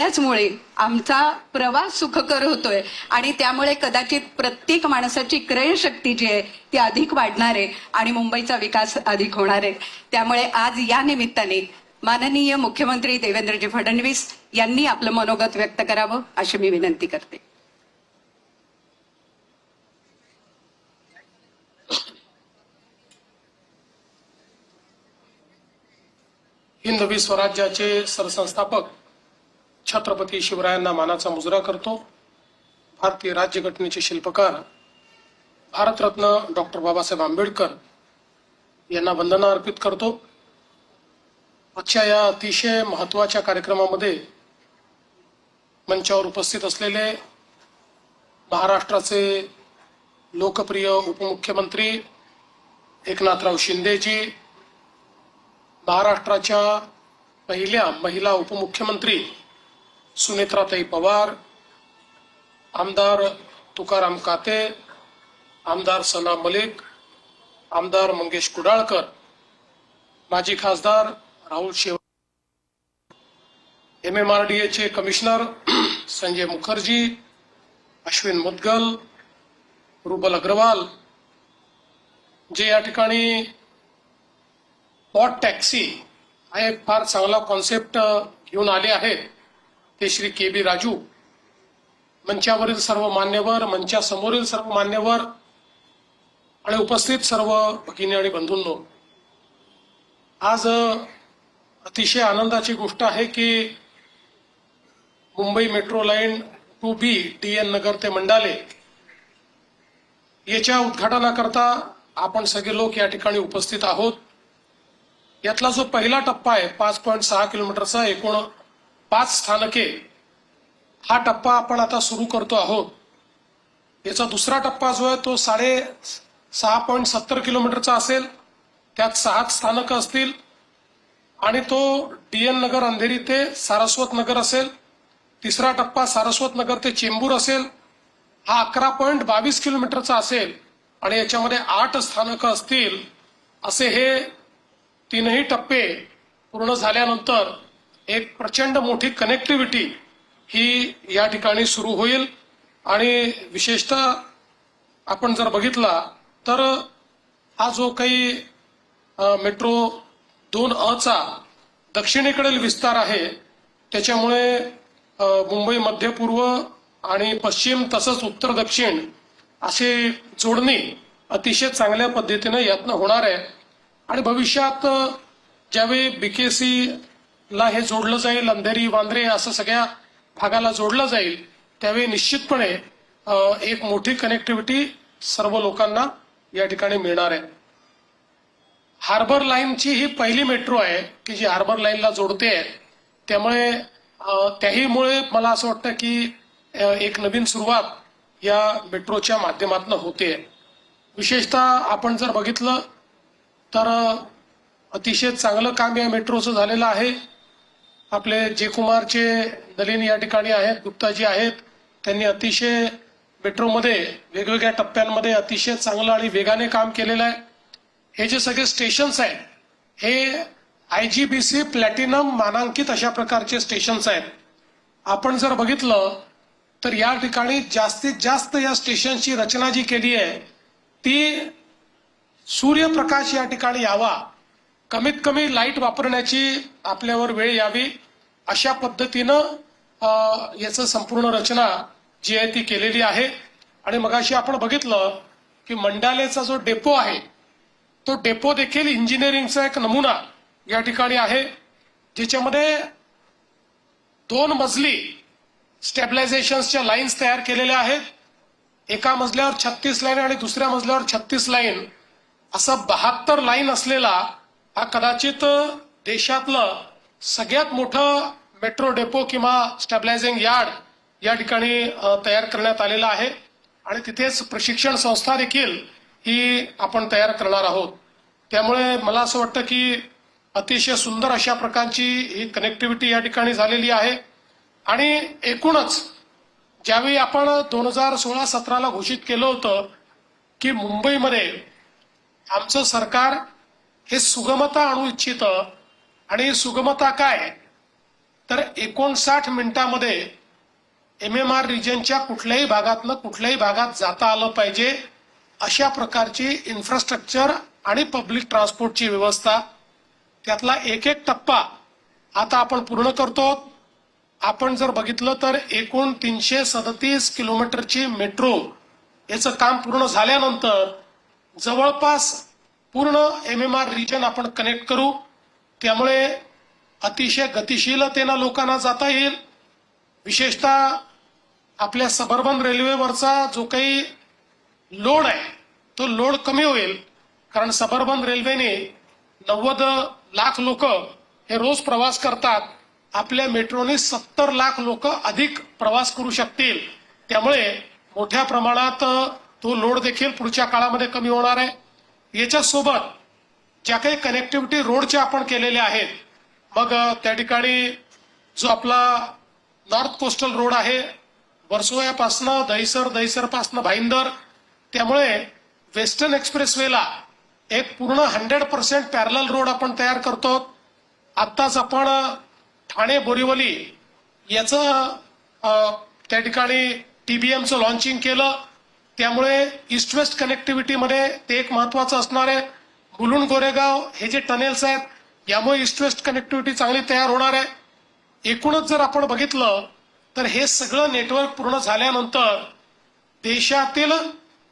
त्याचमुळे आमचा प्रवास सुखकर होतोय आणि त्यामुळे कदाचित प्रत्येक माणसाची क्रयशक्ती जी आहे ती अधिक वाढणार आहे आणि मुंबईचा विकास अधिक होणार आहे। त्यामुळे आज या निमित्ताने माननीय मुख्यमंत्री देवेंद्रजी फडणवीस यांनी आपलं मनोगत व्यक्त करावं अशी मी विनंती करते। हिंदवी स्वराज्याचे सरसंस्थापक छत्रपती शिवरायांना मानाचा मुजरा करतो। भारतीय राज्यघटनेचे शिल्पकार भारतरत्न डॉक्टर बाबासाहेब आंबेडकर यांना वंदना अर्पित करतो। आजच्या या अतिशय महत्त्वाच्या कार्यक्रमामध्ये मंचावर उपस्थित असलेले महाराष्ट्राचे लोकप्रिय उपमुख्यमंत्री एकनाथराव शिंदेजी, महाराष्ट्राच्या पहिल्या महिला उपमुख्यमंत्री सुनेत्राताई पवार, आमदार तुकाराम काते, आमदार सना मलिक, आमदार मंगेश कुडाळकर, माजी खासदार राहुल शेवाळे, MMRDA कमिशनर संजय मुखर्जी, अश्विन मुदगल, रुबल अग्रवाल, जे या ठिकाणी पॉट टॅक्सी हा एक फार चांगला कॉन्सेप्ट घेऊन आले आहेत ते श्री KB राजू, मंचावरील सर्व मान्यवर, मंचासमोरील सर्व मान्यवर आणि उपस्थित सर्व भगिनी आणि बंधूंनो, आज अतिशय आनंदाची गोष्ट आहे की Mumbai metro line 2B DN नगर ते मंडाले याच्या उद्घाटनाकरता आपण सगळे लोक या ठिकाणी उपस्थित आहोत। यातला जो पहिला टप्पा आहे 5.6 किलोमीटरचा, एकूण 5 स्थानके, हा टप्पा आपण आता सुरू करतो आहोत। याचा दुसरा टप्पा जो आहे तो 6.70 किलोमीटरचा असेल, त्यात 6 स्थानकं असतील आणि तो DN नगर अंधेरी ते सारस्वत नगर असेल। तिसरा टप्पा सारस्वत नगर ते चेंबूर असेल, हा 11.22 किलोमीटरचा असेल आणि याच्यामध्ये 8 स्थानकं असतील। असे हे तीनही टप्पे पूर्ण झाल्यानंतर एक प्रचंड मोठी कनेक्टिव्हिटी ही या ठिकाणी सुरू होईल आणि विशेषतः आपण जर बघितला तर हा जो काही मेट्रो 2A चा दक्षिणेकडील विस्तार आहे त्याच्यामुळे मुंबई मध्य पूर्व आणि पश्चिम तसंच उत्तर दक्षिण अशी जोडणी अतिशय चांगल्या पद्धतीने यातनं होणार आहे आणि भविष्यात ज्यावेळी BKC ला हे जोडलं जाईल, अंधेरी वांद्रे असं सगळ्या भागाला जोडलं जाईल, त्यावेळी निश्चितपणे एक मोठी कनेक्टिव्हिटी सर्व लोकांना या ठिकाणी मिळणार आहे। हार्बर लाईनची ही पहिली मेट्रो आहे की जी हार्बर लाईनला जोडते, त्यामुळे त्याहीमुळे मला असं वाटतं की एक नवीन सुरुवात या मेट्रोच्या माध्यमातून होते। विशेषतः आपण जर बघितलं तर अतिशय चांगलं काम या मेट्रोचं झालेलं आहे। आपले जयकुमारचे नलिन या ठिकाणी आहेत, गुप्ताजी आहेत, त्यांनी अतिशय मेट्रोमध्ये वेगवेगळ्या टप्प्यांमध्ये अतिशय चांगलं आणि वेगाने काम केलेलं आहे। हे जे सगळे स्टेशन्स आहेत हे IGBC प्लॅटिनम मानांकित अशा प्रकारचे स्टेशन्स आहेत। आपण जर बघितलं तर या ठिकाणी जास्तीत जास्त या स्टेशनची रचना जी केली आहे ती सूर्यप्रकाश या ठिकाणी यावा, कमीत कमी लाईट वापरण्याची आपल्यावर वेळ यावी अशा पद्धतीनं याचं संपूर्ण रचना जी आहे ती केलेली आहे। आणि मगाशी आपण बघितलं की मंडालेचा जो डेपो आहे तो डेपो देखील इंजिनिअरिंगचा एक नमुना या ठिकाणी आहे, ज्याच्यामध्ये 2 मजली स्टॅबिलायझेशनच्या लाईन्स तयार केलेल्या आहेत। एका मजल्यावर 36 लाईन आणि दुसऱ्या मजल्यावर 36 लाईन, असं 72 लाईन असलेला हा कदाचित देशातलं सगळ्यात मोठं मेट्रो डेपो किंवा स्टॅबिलायझिंग यार्ड या ठिकाणी तयार करण्यात आलेला आहे आणि तिथेच प्रशिक्षण संस्था देखील ही आपण तयार करणार आहोत। त्यामुळे मला असं वाटतं की अतिशय सुंदर अशा प्रकारची ही कनेक्टिव्हिटी या ठिकाणी झालेली आहे आणि एकूणच ज्यावेळी आपण 2016-17 ला घोषित केलं होतं की मुंबईमध्ये आमचं सरकार हे सुगमता आणू इच्छितं आणि सुगमता काय तर 59 मिनिटांमध्ये MMR रिजनच्या कुठल्याही भागातनं कुठल्याही भागात जाता आलं पाहिजे अशा प्रकारची इन्फ्रास्ट्रक्चर आणि पब्लिक ट्रान्सपोर्टची व्यवस्था, त्यातला एक एक टप्पा आता आपण पूर्ण करतो. आपण जर बघितलं तर एकूण 337 किलोमीटरची मेट्रो याचं काम पूर्ण झाल्यानंतर जवळपास पूर्ण MMR रिजन आपण कनेक्ट करू. त्यामुळे अतिशय गतिशीलतेनं लोकांना जाता येईल. विशेषतः आपल्या सबर्बन रेल्वेवरचा जो काही लोड आहे तो लोड कमी होईल, कारण सबर्बन रेल्वेने 90 लाख लोक हे रोज प्रवास करतात. आपल्या मेट्रोने 70 लाख लोक अधिक प्रवास करू शकतील. त्यामुळे मोठ्या प्रमाणात तो लोड देखील पुढच्या काळामध्ये कमी होणार आहे. याच्यासोबत ज्या काही कनेक्टिव्हिटी रोडच्या आपण केलेल्या आहेत, मग त्या ठिकाणी जो आपला नॉर्थ कोस्टल रोड आहे वर्सोव्यापासनं दहिसरपासनं भाईंदर, त्यामुळे वेस्टर्न एक्सप्रेसवेला एक पूर्ण 100% पॅरलल रोड आपण तयार करतो. आत्ताच आपण ठाणे बोरिवली याचं त्या ठिकाणी TBMचं लॉन्चिंग केलं. त्यामुळे ईस्ट वेस्ट कनेक्टिव्हिटीमध्ये ते एक महत्वाचं असणार आहे. मुलुंड गोरेगाव हे जे टनेल्स आहेत यामुळे ईस्ट वेस्ट कनेक्टिव्हिटी चांगली तयार होणार आहे. एकूणच जर आपण बघितलं तर हे सगळं नेटवर्क पूर्ण झाल्यानंतर देशातील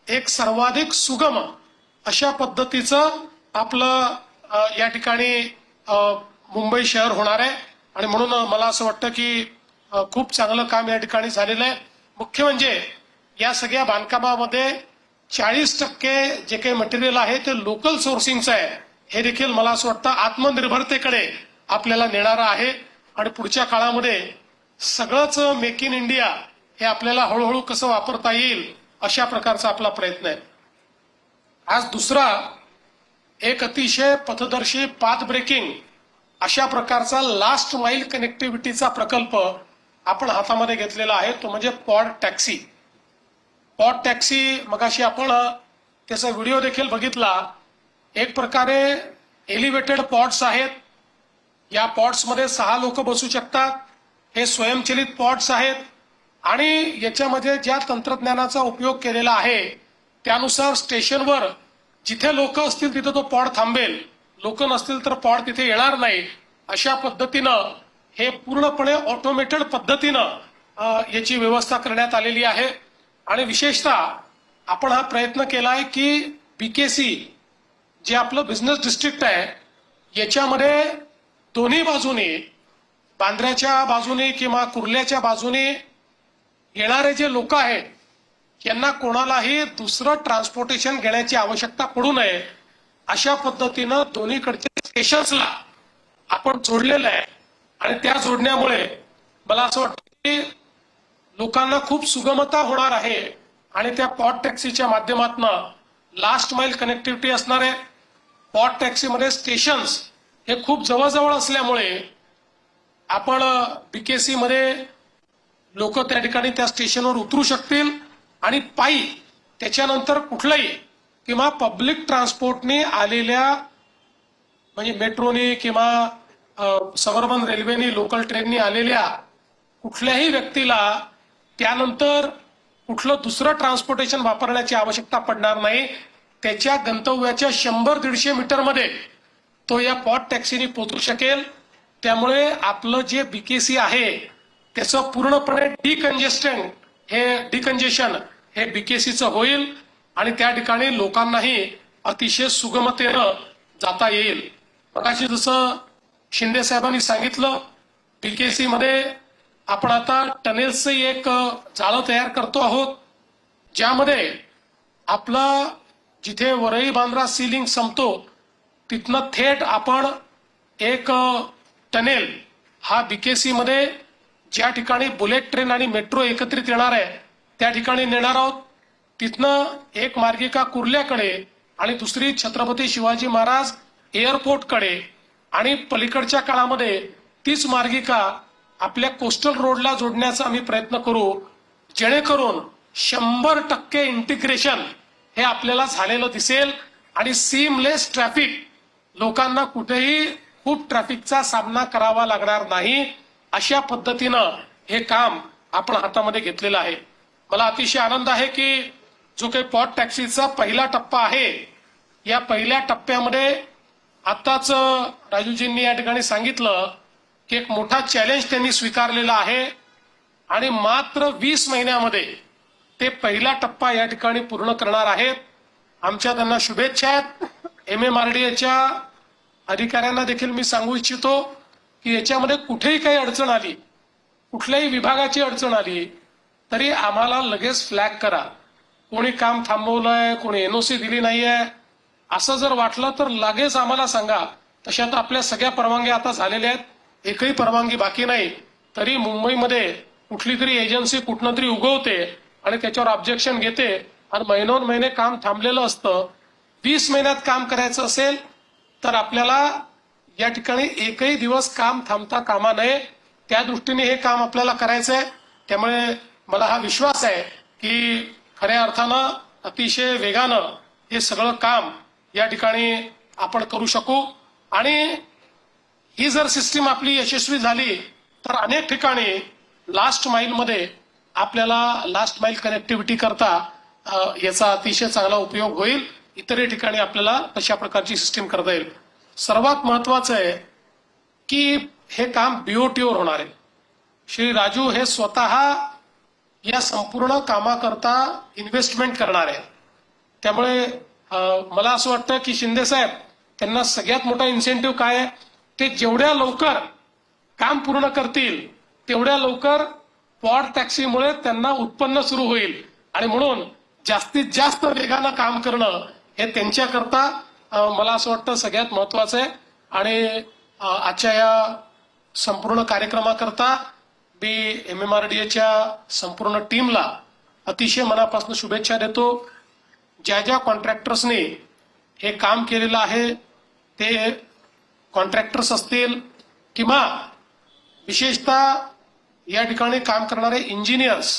एक सर्वाधिक सुगम अशा पद्धतीचं आपलं या ठिकाणी मुंबई शहर होणार आहे. आणि म्हणून मला असं वाटतं की खूप चांगलं काम या ठिकाणी झालेलं आहे. मुख्य म्हणजे या सगळ्या बांधकामामध्ये 40% जे काही मटेरियल आहे ते लोकल सोर्सिंगचं आहे. हे देखील मला असं वाटतं आत्मनिर्भरतेकडे आपल्याला नेणारं आहे. आणि पुढच्या काळामध्ये सगळंच मेक इन इंडिया हे आपल्याला हळूहळू कसं वापरता येईल अशा प्रकारचा आपला प्रयत्न आहे. आज दुसरा एक अतिशय पथदर्शी पाथ ब्रेकिंग अशा प्रकारचा लास्ट माइल कनेक्टिव्हिटीचा प्रकल्प आपण हातामध्ये घेतलेला आहे, तो म्हणजे पॉड टॅक्सी. पॉड टॅक्सी मगाशी आपण त्याचा व्हिडिओ देखील बघितला. एक प्रकारे एलिव्हेटेड पॉड्स आहेत. या पॉड्समध्ये 6 लोक बसू शकतात. हे स्वयंचलित पॉड्स आहेत आणि याच्यामध्ये ज्या तंत्रज्ञानाचा उपयोग केलेला आहे त्यानुसार स्टेशनवर जिथे लोक असतील तिथे तो पॉड थांबेल, लोक नसतील तर पॉड तिथे येणार नाही. अशा पद्धतीनं हे पूर्णपणे ऑटोमेटेड पद्धतीनं याची व्यवस्था करण्यात आलेली आहे. आणि विशेषतः आपण हा प्रयत्न केला आहे की BKC जे आपलं बिझनेस डिस्ट्रिक्ट आहे याच्यामध्ये दोन्ही बाजूने, बांद्र्याच्या बाजूने किंवा कुर्ल्याच्या बाजूने येणारे जे लोक आहेत यांना कोणालाही दुसरं ट्रान्सपोर्टेशन घेण्याची आवश्यकता पडू नये अशा पद्धतीनं दोन्हीकडच्या स्टेशन्सला आपण जोडलेलं आहे. आणि त्या जोडण्यामुळे मला असं वाटतं की लोकांना खूप सुगमता होणार आहे. आणि त्या पॉड टॅक्सीच्या माध्यमातून लास्ट माइल कनेक्टिव्हिटी असणार आहे. पॉड टॅक्सीमध्ये स्टेशन्स हे खूप जवळजवळ असल्यामुळे आपण BKC मध्ये लोक त्या ठिकाणी त्या स्टेशनवर उतरू शकतील आणि पायी त्याच्यानंतर कुठलाही किंवा पब्लिक ट्रान्सपोर्टने आलेल्या म्हणजे मेट्रोने किंवा सबर्बन रेल्वेने लोकल ट्रेननी आलेल्या कुठल्याही व्यक्तीला त्यानंतर कुठलं दुसरं ट्रान्सपोर्टेशन वापरण्याची आवश्यकता पडणार नाही. त्याच्या गंतव्याच्या 100-150 मीटरमध्ये तो या पॉड टॅक्सीने पोहोचू शकेल. त्यामुळे आपलं जे BKC आहे त्याचं पूर्णपणे डिकंजेशन हे BKCचं होईल आणि त्या ठिकाणी लोकांनाही अतिशय सुगमतेनं जाता येईल. मगाशी जसं शिंदे साहेबांनी सांगितलं BKC मध्ये आपण आता टनेल्सचं एक जाळं तयार करतो आहोत, ज्यामध्ये आपला जिथे वरई बांद्रा सी लिंक संपतो तिथनं थेट आपण एक टनेल हा BKC मध्ये ज्या ठिकाणी बुलेट ट्रेन आणि मेट्रो एकत्रित येणार आहे त्या ठिकाणी नेणार आहोत. तिथनं एक मार्गिका कुर्ल्याकडे आणि दुसरी छत्रपती शिवाजी महाराज एअरपोर्टकडे आणि पलीकडच्या काळामध्ये तीच मार्गिका आपल्या कोस्टल रोडला जोडण्याचा आम्ही प्रयत्न करू, जेणेकरून 100% इंटिग्रेशन हे आपल्याला झालेलं दिसेल आणि सीमलेस ट्रॅफिक, लोकांना कुठेही खूप ट्रॅफिकचा सामना करावा लागणार नाही. अशा पद्धतीनं हे काम आपण हातामध्ये घेतलेलं आहे. मला अतिशय आनंद आहे की जो काही पॉट टॅक्सीचा पहिला टप्पा आहे, या पहिल्या टप्प्यामध्ये आताच राजूजींनी या ठिकाणी सांगितलं की एक मोठा चॅलेंज त्यांनी स्वीकारलेला आहे आणि मात्र 20 महिन्यामध्ये ते पहिला टप्पा या ठिकाणी पूर्ण करणार आहेत. आमच्या त्यांना शुभेच्छा आहेत. MMRDAच्या अधिकाऱ्यांना देखील मी सांगू इच्छितो की याच्यामध्ये कुठेही काही अडचण आली, कुठल्याही विभागाची अडचण आली तरी आम्हाला लगेच फ्लॅग करा. कोणी काम थांबवलंय, कोणी NOC दिली नाहीये असं जर वाटलं तर लगेच आम्हाला सांगा. तशा तर आपल्या सगळ्या परवानग्या आता झालेल्या आहेत, एकही परवानगी बाकी नाही. तरी मुंबईमध्ये कुठली तरी एजन्सी कुठनं तरी उगवते आणि त्याच्यावर ऑब्जेक्शन घेते आणि महिनोन महिने काम थांबलेलं असतं. 20 महिन्यात काम करायचं असेल तर आपल्याला या ठिकाणी एकही दिवस काम थांबता कामा नये. त्या दृष्टीने हे काम आपल्याला करायचं आहे. त्यामुळे मला हा विश्वास आहे की खऱ्या अर्थानं अतिशय वेगानं हे सगळं काम या ठिकाणी आपण करू शकू. आणि ही जर सिस्टीम आपली यशस्वी झाली तर अनेक ठिकाणी लास्ट माईल मध्ये आपल्याला लास्ट माईल कनेक्टिव्हिटी करता याचा अतिशय चांगला उपयोग होईल. इतरही ठिकाणी आपल्याला तशा प्रकारची सिस्टीम करता येईल. सर्वात महत्वाचं आहे की हे काम BOTवर होणार आहे. श्री राजू हे स्वतः या संपूर्ण कामाकरता इन्व्हेस्टमेंट करणार आहे. त्यामुळे मला असं वाटतं की शिंदे साहेब त्यांना सगळ्यात मोठा इन्सेंटिव्ह काय आहे, ते जेवढ्या लवकर काम पूर्ण करतील तेवढ्या लवकर पॉट टॅक्सीमुळे त्यांना उत्पन्न सुरू होईल आणि म्हणून जास्तीत जास्त वेगानं काम करणं हे त्यांच्याकरता मला असं वाटतं सगळ्यात महत्वाचं आहे. आणि आजच्या या संपूर्ण कार्यक्रमाकरता मी MMRDAच्या संपूर्ण टीमला अतिशय मनापासून शुभेच्छा देतो. ज्या ज्या कॉन्ट्रॅक्टर्सनी हे काम केलेलं आहे ते कॉन्ट्रॅक्टर्स असतील किंवा विशेषतः या ठिकाणी काम करणारे इंजिनियर्स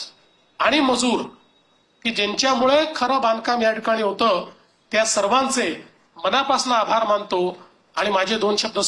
आणि मजूर की ज्यांच्यामुळे खरं बांधकाम या ठिकाणी होतं, त्या सर्वांचे मनापासून आभार मानतो आणि माझे 2 शब्द